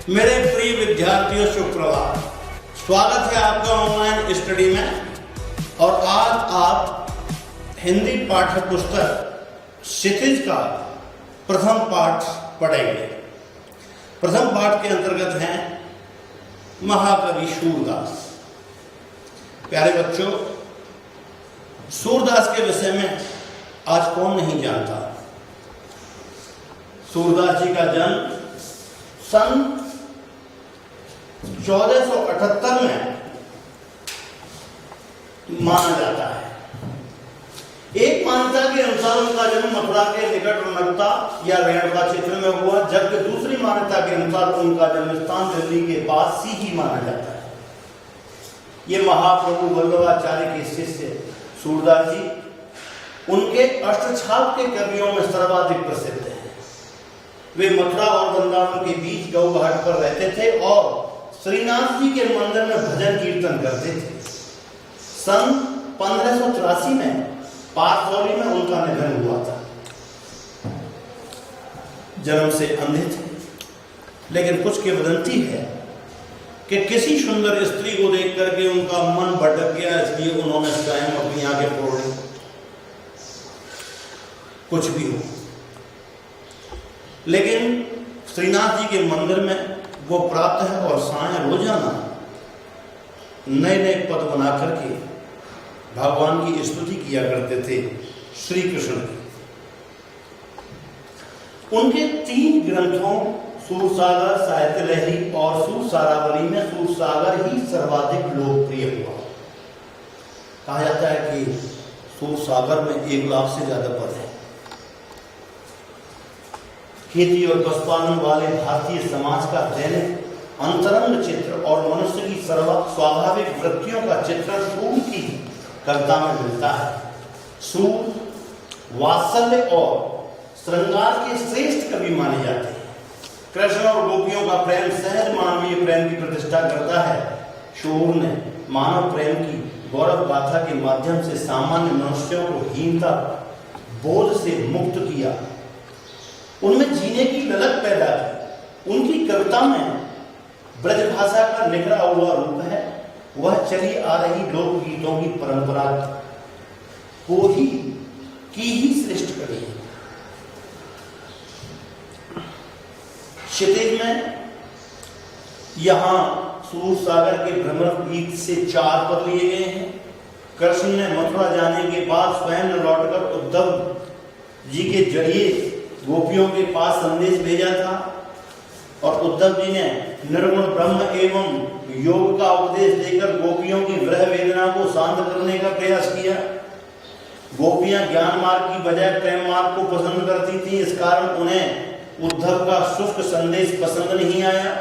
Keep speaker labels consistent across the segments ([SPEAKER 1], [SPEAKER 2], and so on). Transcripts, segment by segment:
[SPEAKER 1] मेरे प्रिय विद्यार्थियों, सुप्रभात। स्वागत है आपका ऑनलाइन स्टडी में। और आज आप हिंदी पाठ्य पुस्तक क्षितिज का प्रथम पाठ पढ़ेंगे। प्रथम पाठ के अंतर्गत हैं महाकवि सूरदास। प्यारे बच्चों, सूरदास के विषय में आज कौन नहीं जानता। सूरदास जी का जन्म सन 1478 में माना जाता है। एक मान्यता के अनुसार उनका जन्म मथुरा के निकट रमकता या रेणुका क्षेत्र में हुआ, जबकि दूसरी मान्यता के अनुसार उनका जन्म स्थान दिल्ली के पास सीधी माना जाता है। ये महाप्रभु वल्लभाचार्य के शिष्य सूरदास जी उनके अष्टछाप के कवियों में सर्वाधिक प्रसिद्ध हैं। वे मथुरा और वृंदावन के बीच गौघाट पर रहते थे और श्रीनाथ जी के मंदिर में भजन कीर्तन करते थे। सन 1583 में पारसौली में उनका निधन हुआ था। जन्म से अंधे थे, लेकिन कुछ किंवदंती है कि किसी सुंदर स्त्री को देख करके उनका मन भटक गया, इसलिए उन्होंने स्वयं अपनी आंखें फोड़ ली। कुछ भी हो, लेकिन श्रीनाथ जी के मंदिर में वो प्राप्त है और साय रोजाना नए नए पद बना करके भगवान की स्तुति किया करते थे, श्री कृष्ण की। उनके 3 ग्रंथों सूरसागर, साहित्य लहरी और सूरसारावली में सूरसागर ही सर्वाधिक लोकप्रिय हुआ। कहा जाता है कि सूरसागर में 1 लाख से ज्यादा पद है। खेती और पशुपालन वाले भारतीय समाज का दैनिक अंतरंग चित्र और मनुष्य की स्वाभाविक वृत्तियों का चित्रण सूर की कविता में मिलता है। सूर वात्सल्य और श्रृंगार के श्रेष्ठ कवि माने जाते हैं। कृष्ण और गोपियों का प्रेम सहज मानवीय प्रेम की प्रतिष्ठा करता है। सूर ने मानव प्रेम की गौरव गाथा के माध्यम से सामान्य मनुष्यों को हीनता बोध से मुक्त किया, उनमें जीने की ललक पैदा की। उनकी कविता में ब्रज भाषा का निखरा हुआ रूप है। वह चली आ रही लोकगीतों की परंपरा को ही श्रेष्ठ कवि है। क्षितिज में यहां सूरसागर के भ्रमर गीत से 4 पद लिए गए हैं। कृष्ण ने मथुरा जाने के बाद स्वयं लौटकर उद्धव जी के जरिए गोपियों के पास संदेश भेजा था और उद्धव जी ने निर्गुण ब्रह्म एवं योग का उपदेश देकर गोपियों की विरह वेदना को शांत करने का प्रयास किया। गोपियां ज्ञान मार्ग की बजाय प्रेम मार्ग को पसंद करती थी, इस कारण उन्हें उद्धव का शुष्क संदेश पसंद नहीं आया।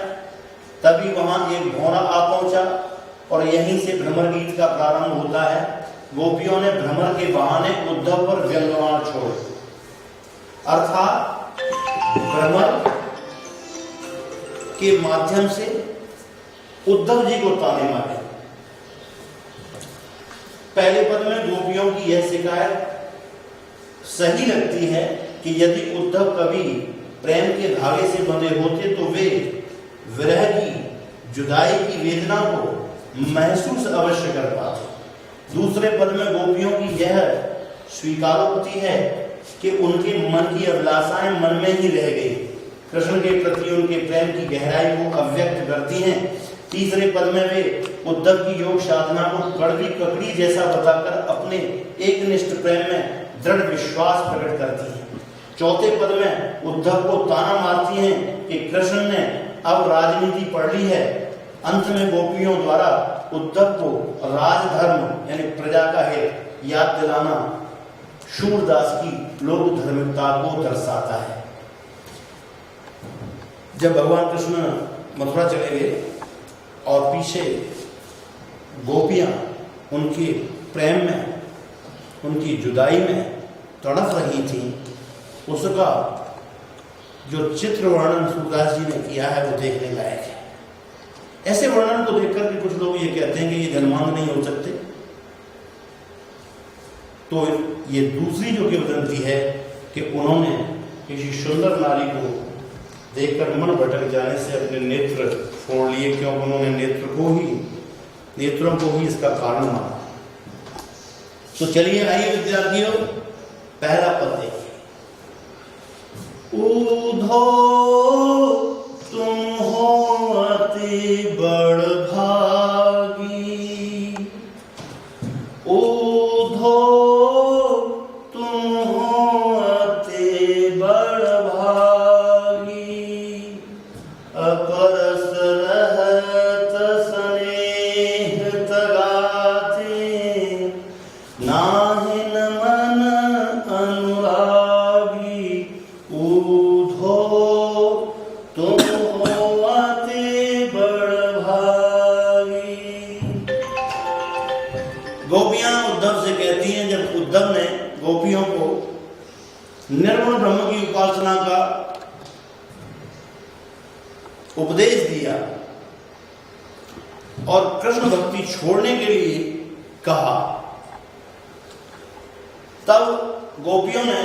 [SPEAKER 1] तभी वहां एक भौरा आ पहुंचा और यहीं से भ्रमर गीत का प्रारंभ होता है। गोपियों ने भ्रमर के बहाने उद्धव पर व्यंग्यबाण छोड़े, अर्थात भ्रमर के माध्यम से उद्धव जी को ताने मारे। पहले पद में गोपियों की यह शिकायत सही लगती है कि यदि उद्धव कभी प्रेम के धागे से बंधे होते तो वे विरह की, जुदाई की वेदना को महसूस अवश्य कर पाते। दूसरे पद में गोपियों की यह स्वीकारोक्ति है कि उनके मन की अभिलाषाएं मन में ही रह गई। कृष्ण के प्रति उनके प्रेम की गहराई को अव्यक्त करती हैं। तीसरे पद में वे उद्धव की योग साधना को कड़वी ककड़ी जैसा बताकर अपने एकनिष्ठ प्रेम में दृढ़ विश्वास प्रकट करती हैं। चौथे पद में उद्धव को ताना मारती हैं कि कृष्ण ने अब राजनीति पढ़ ली है। अंत में गोपियों द्वारा उद्धव को राजधर्म यानी प्रजा का हित याद दिलाना सूरदास की लोक धार्मिकता को दर्शाता है। जब भगवान कृष्ण मथुरा चले गए और पीछे गोपियां उनके प्रेम में, उनकी जुदाई में तड़प रही थी, उसका जो चित्र वर्णन सूरदास जी ने किया है वो देखने लायक है। ऐसे वर्णन को देखकर के कुछ लोग ये कहते हैं कि ये जन्मांध नहीं हो सकते। तो ये दूसरी जो किंवदंती है कि उन्होंने किसी सुंदर नारी को देखकर मन भटक जाने से अपने नेत्र फोड़ लिए, क्योंकि उन्होंने नेत्रों को ही इसका कारण माना। तो चलिए आइए विद्यार्थियों, पहला पद देखिए। ऊधो तुम हो अति बड़ भागी, ऊधो तुम हो अति बड़ भागी, अपरस रहत स्नेह तगाते, नाहिन मन अनुरागी, ऊधो तुम हो अति बड़ भागी। गोपियां उद्धव से कहती हैं, जब उद्धव ने गोपियों को निर्गुण ब्रह्म की उपासना का उपदेश दिया और कृष्ण भक्ति छोड़ने के लिए कहा, तब गोपियों ने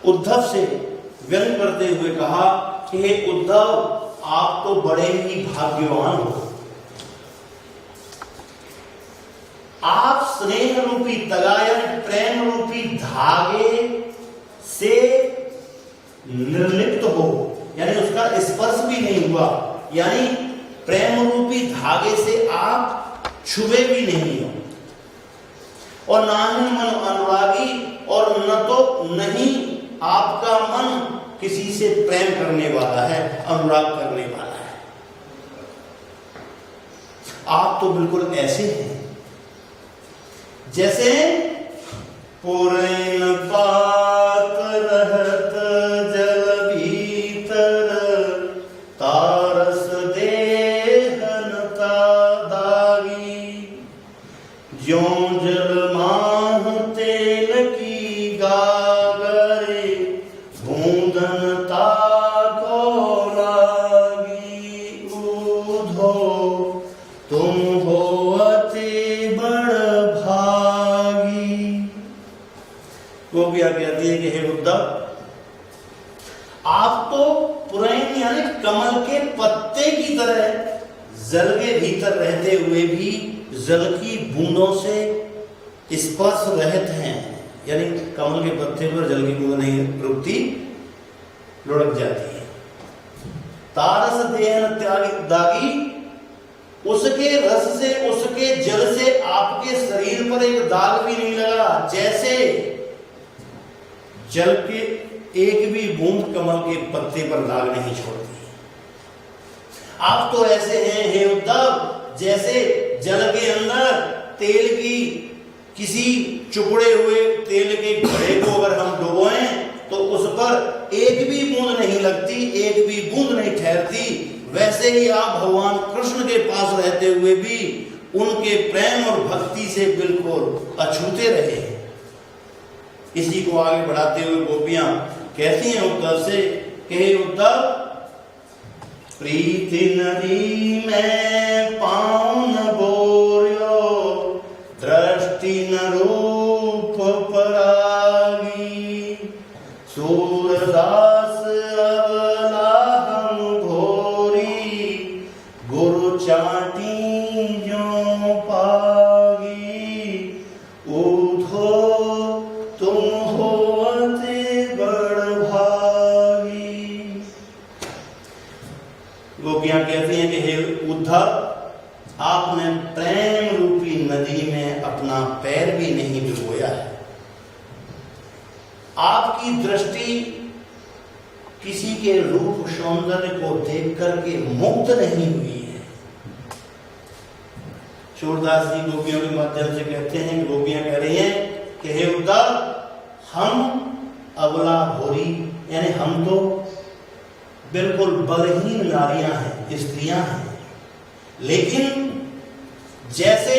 [SPEAKER 1] उद्धव से व्यंग करते हुए कहा कि हे उद्धव, आप तो बड़े ही भाग्यवान हो, आप स्नेह रूपी तगायन, प्रेम रूपी धागे से निर्लिप्त हो, यानी उसका स्पर्श भी नहीं हुआ, यानी प्रेम रूपी धागे से आप छुए भी नहीं हो, और ना ही मन अनुरागी, और न तो नहीं आपका मन किसी से प्रेम करने वाला है, अनुराग करने वाला है। आप तो बिल्कुल ऐसे हैं जैसे पुरैन पात रहत जल भीतर, तारस देहन दागी, ज्यों जल माह तेल की गागरे, बूंदन ताको लागी, ऊधो तुम हो अति बड़ भागी। गोपियां कहती है कि हे उद्धव, आप तो पुरैन यानी कमल के पत्ते की तरह जल के भीतर रहते हुए भी जल की बूंदों से स्पर्श रहित हैं, यानी कमल के पत्ते पर जल की बूंद नहीं रुकती, लुढ़क जाती है। तारस देहन दागी, उसके रस से, उसके जल से आपके शरीर पर एक दाग भी नहीं लगा, जैसे जल के एक भी बूंद कमल के पत्ते पर दाग नहीं छोड़ती। आप तो ऐसे हैं हे उद्धव, जैसे जल के अंदर तेल की किसी चुपड़े हुए तेल के घड़े को अगर हम डुबोएं तो उस पर एक भी बूंद नहीं लगती, एक भी बूंद नहीं ठहरती, वैसे ही आप भगवान कृष्ण के पास रहते हुए भी उनके प्रेम और भक्ति से बिल्कुल अछूते रहे। इसी को आगे बढ़ाते हुए गोपियां कहती हैं उद्धव से कि हे उद्धव, प्रीति नदी में पाँव न बोर्यो, दृष्टि न रूप परागी, सूरदास अवलाहम घोरी, गुरु चाटी जो पागी, ऊधो तुम हो अति बड़ भागी। गोपियां कहती हैं कि हे उद्धव, आपने प्रेम रूपी नदी में अपना पैर भी नहीं डुबोया है, आपकी दृष्टि किसी के रूप सौंदर्य को देख करके मुक्त नहीं हुई है। सूरदास जी गोपियों के माध्यम से कहते हैं कि गोपियां कह रही हैं कि हे उद्धव, हम अबला भोरी, यानी हम तो बिल्कुल बलहीन नारियां हैं, स्त्रियां हैं, लेकिन जैसे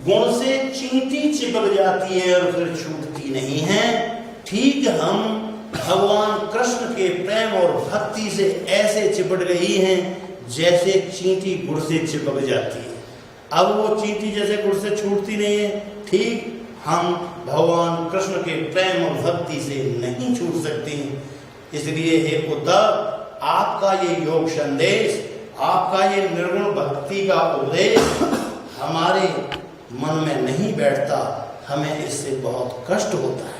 [SPEAKER 1] गुण से चींटी चिपक जाती है और फिर छूटती नहीं है, ठीक हम भगवान कृष्ण के प्रेम और भक्ति से ऐसे चिपट गई हैं जैसे चींटी गुड़ से चिपक जाती है। अब वो चींटी जैसे गुड़ से छूटती नहीं है, ठीक हम भगवान कृष्ण के प्रेम और भक्ति से नहीं छूट सकती। इसलिए हे उद्धव, आपका ये योग संदेश, आपका ये निर्गुण भक्ति का उपदेश हमारे मन में नहीं बैठता, हमें इससे बहुत कष्ट होता है।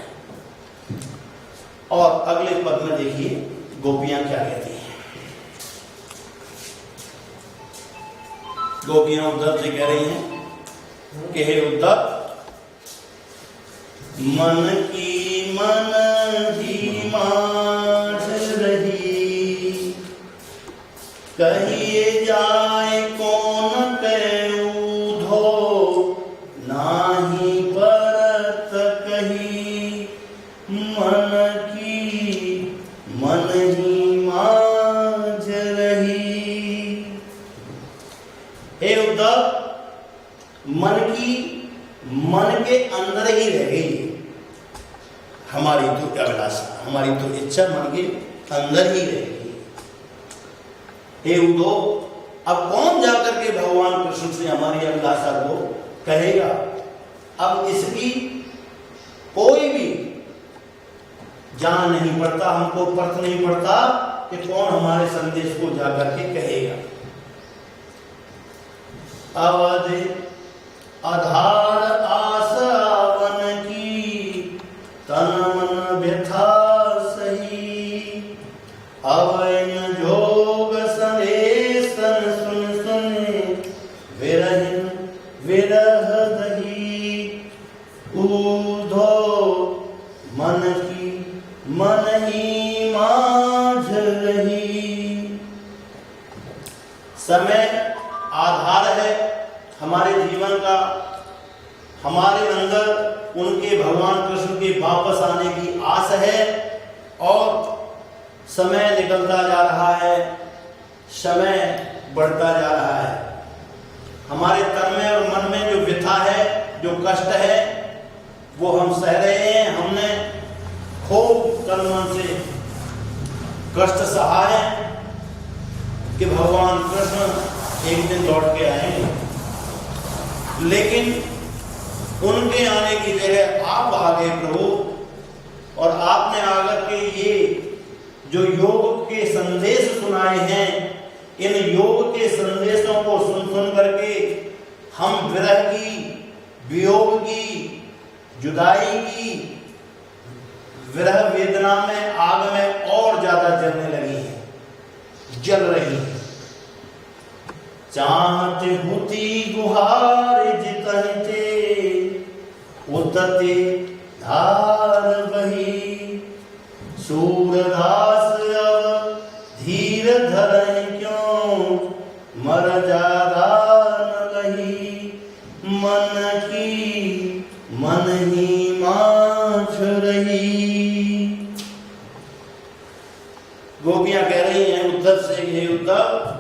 [SPEAKER 1] और अगले पद में देखिए गोपियां क्या कहती हैं। गोपियां उद्धव से कह रही हैं कि हे उद्धव, मन की मन ही मांझ रही, कहिए जाए कौन कहूँ धो, नाही परत कही, मन की मन ही मांझ रही। हे उद्धव, मन की मन के अंदर ही रह गई हमारी तो अभिलाषा, हमारी तो इच्छा मन के अंदर ही रहेगी। हे उद्धव, अब कौन जाकर के भगवान कृष्ण से हमारी अभिलाषा को कहेगा? अब इसकी कोई भी जान नहीं पड़ता, हमको फर्क नहीं पड़ता कि कौन हमारे संदेश को जाकर के कहेगा। अवध आधार आसावन की, तन मन व्यथा सही, अवैन जोग सनेसन सुन सुन, विरहिन विरह दही, ऊधो मन की मन ही मांझ रही। समय आधार है हमारे जीवन का, हमारे अंदर उनके भगवान कृष्ण के वापस आने की आस है, और समय निकलता जा रहा है, समय बढ़ता जा रहा है। हमारे तन में और मन में जो व्यथा है, जो कष्ट है, वो हम सह रहे हैं। हमने खूब तन मन से कष्ट सहा है कि भगवान कृष्ण एक दिन लौट के आएंगे, लेकिन उनके आने की जगह आप आ गए प्रभु, और आपने आकर के ये जो योग के संदेश सुनाए हैं, इन योग के संदेशों को सुन सुन करके हम विरह की, वियोग की, जुदाई की, विरह वेदना में, आग में और ज्यादा जलने लगी है, जल रही है। चाहत हुती गुहार जितहते, उतते धार बही, सूरदास अब धीर धरन क्यों, मर जादा न लही, मन की मन ही मांझ रही। गोपियां कह रही हैं उद्धव से, हे उद्धव,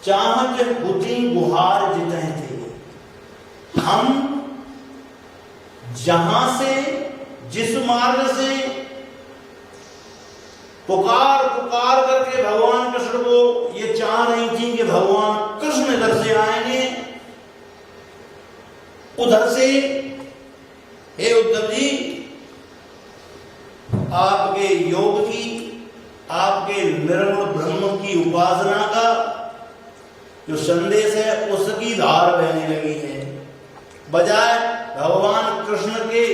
[SPEAKER 1] चाहत हुती गुहार जितने थे, हम जहां से, जिस मार्ग से पुकार पुकार करके भगवान कृष्ण को ये चाह रही थी कि भगवान कृष्ण इधर से आएंगे, उधर से हे उद्धव जी, आपके योग की, आपके निर्गुण ब्रह्म की उपासना का जो संदेश है, उसकी धार बहने लगी है। बजाय भगवान कृष्ण के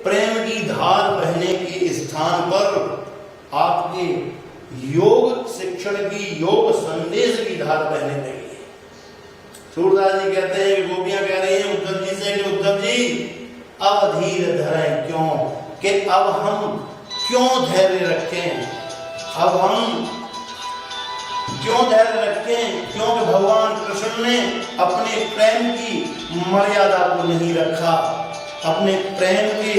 [SPEAKER 1] प्रेम की धार बहने के स्थान पर आपके योग शिक्षण की, योग संदेश की धार बहने लगी है। सूरदास जी कहते हैं कि गोपियां कह रही हैं उद्धव जी से कि उद्धव जी, अब धीर धरें क्यों, कि अब हम क्यों धैर्य रखें, अब हम क्यों धैर्य रखें, क्योंकि भगवान कृष्ण ने अपने प्रेम की मर्यादा को नहीं रखा, अपने प्रेम के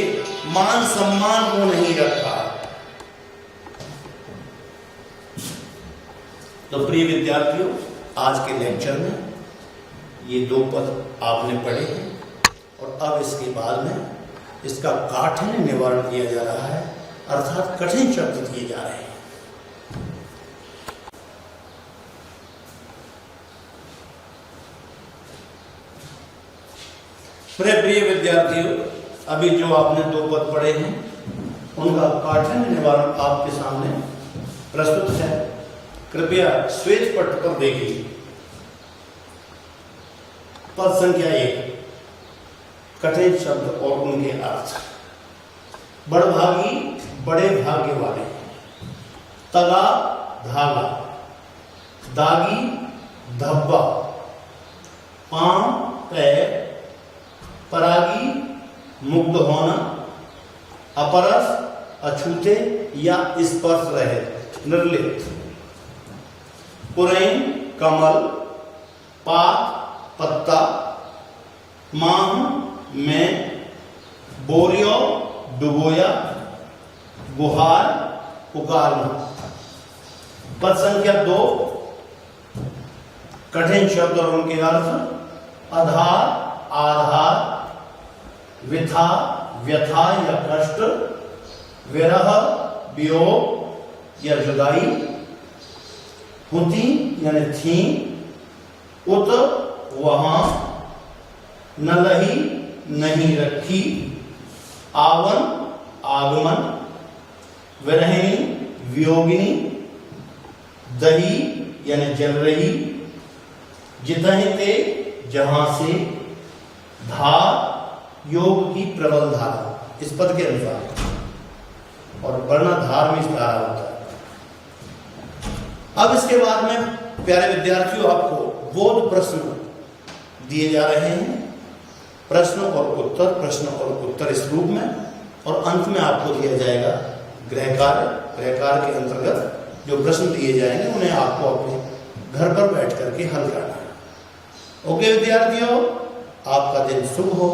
[SPEAKER 1] मान सम्मान को नहीं रखा। तो प्रिय विद्यार्थियों, आज के लेक्चर में ये दो पद आपने पढ़े हैं, और अब इसके बाद में इसका काठिन्य निवारण किया जा रहा है, अर्थात कठिन शब्द दिए जा रहे हैं। प्रिय विद्यार्थियों, अभी जो आपने 2 पद पढ़े हैं उनका काठिन्य निवारण आपके सामने प्रस्तुत है। कृपया श्वेत पट पर देखिए। पद संख्या 1, कठिन शब्द और उनके अर्थ। बड़भागी, बड़े भाग्य वाले। तगा, धागा। दागी, धब्बा। पांव, पैर। परागी, मुग्ध होना। अपरस, अछूते या स्पर्श रहित, निर्लिप्त। पुरैन, कमल। पात, पत्ता। माह, में। बोरियो, डुबोया। गुहार, पुकारना। पद संख्या 2, कठिन शब्द और उनके अर्थ। आधार, आधार। विथा, व्यथा या कष्ट। विरह, वियोग या जुदाई। हुती यानी थी। उत, वहां। नलही, नहीं रखी। आवन, आगमन। विरहिणी, वियोगिनी। दही यानी जल रही। जितहिते, जहां से। धार, योग की प्रबल धारा, इस पद के अनुसार, और वर्णाधार में इस धारा होता है। अब इसके बाद में प्यारे विद्यार्थियों आपको बोध प्रश्न दिए जा रहे हैं। प्रश्न और उत्तर इस रूप में, और अंत में आपको दिया जाएगा गृह कार्य। गृह कार्य के अंतर्गत जो प्रश्न दिए जाएंगे उन्हें आपको अपने घर पर बैठ करके हल करना है। ओके विद्यार्थियों, आपका दिन शुभ हो।